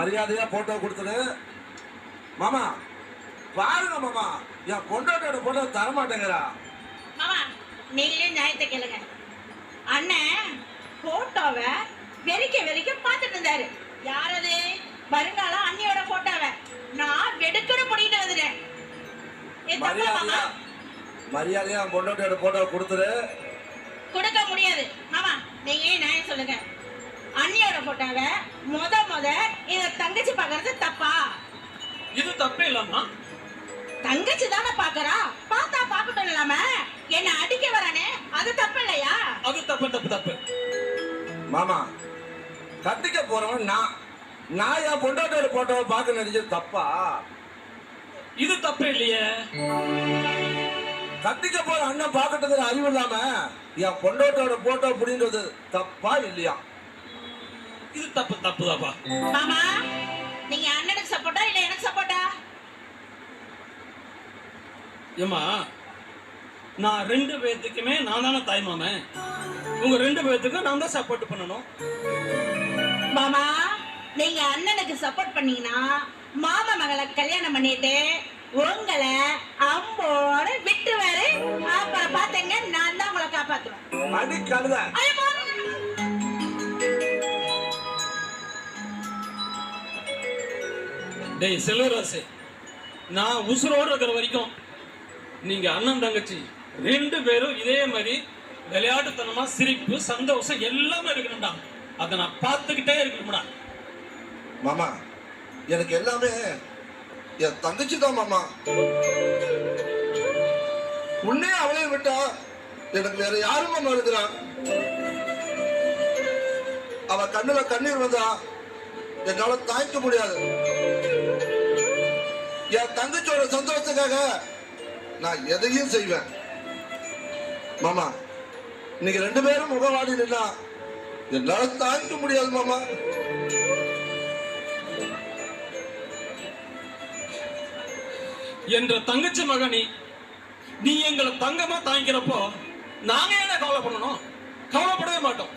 மரியாதையா போட்டோ கொடுத்துரு மாமா. பாருங்க மாமா, என் பொண்டாட்டோட போட்டோ தரமாட்டேங்கிறா. மாமா நீங்களே நியாயத்தை கேளுங்க. அண்ணன் போட்டோவை வெறிக்க பார்த்துட்டு இருந்தாரு. யாரது? வருங்காலம் அண்ணியோட போட்டோவை நான் வெடுக்கணும் பண்ணிட்டு வந்துட்டேன். மரியாதையா பொண்டாட்டோட போட்டோ கொடுத்துரு. கொடுக்க முடியாது மாமா, நீங்க நியாயம் சொல்லுங்க. அண்ணியோட போட்டோவை முத இத தங்கச்சி பாக்குறது தப்பா? இது தப்பே இல்லம்மா. தங்கச்சி தானே பாக்குறா, பார்த்தா பாக்கட்டும் இல்லாம என்ன அடிக்க வரானே, அது தப்பு இல்லையா? அது தப்பு மாமா. கட்டிக்க போறவன் நான் என் பொண்டாட்டோட போட்டோவை பார்க்க நினைச்சது தப்பா? இது தப்பே இல்லையே. கட்டிக்க போற அண்ணன் பார்க்கறதுக்கு அறிவு இல்லாம என் பொண்டாட்டோட போட்டோ புடிங்கிறது தப்பா இல்லையா? இது தப்புதாப்பா. மாமா நீங்க அண்ணனுக்கு சப்போர்ட்டா இல்ல எனக்கு சப்போர்ட்டா? ஏமா, நான் 2 பேத்துக்குமே நான் தானே தாய் மாமன். உங்க 2 பேத்துக்கும் நான் தான் சப்போர்ட் பண்ணணும். மாமா நீங்க அண்ணனுக்கு சப்போர்ட் பண்ணீங்கன்னா மாமா மகளை கல்யாணம் பண்ணிட்டு உங்களை அம்போட விட்டுவாரு. அப்புறம் பாத்தீங்க நான் தான் உங்களை காப்பாத்துவேன். அடி கழுத. டேய் செல்வராசு, நான் உசுரோடு இருக்கிற வரைக்கும் நீங்க அண்ணன் தங்கச்சி 2 பேரும் இதே மாதிரி விளையாட்டுத்தனமா சிரிப்பு சந்தோஷம் எல்லாமே இருக்கணும்டா. அதை நான் பார்த்துக்கிட்டே இருக்கணும்டா. மாமா எனக்கு எல்லாமே என் தங்கச்சி தான் மாமா. உன்னே அவளையும் விட்டா எனக்கு வேற யாரும் மாமா இருக்கிறான். அவ கண்ணுல கண்ணீர் வந்தா என்னால தாய்க்க முடியாது. என் தங்கச்சியோட சந்தோஷத்துக்காக நான் எதையும் செய்வேன். மாமா நீங்க 2 பேரும் முகவாடி நின்னா என்னால தாய்க்க முடியாது மாமா. என்ற தங்கச்சி மகனி, நீ எங்களை தங்கமா தாங்கிக்கிறப்போ நாங்க என்ன கவலைப்படணும்? கவலைப்படவே மாட்டோம்.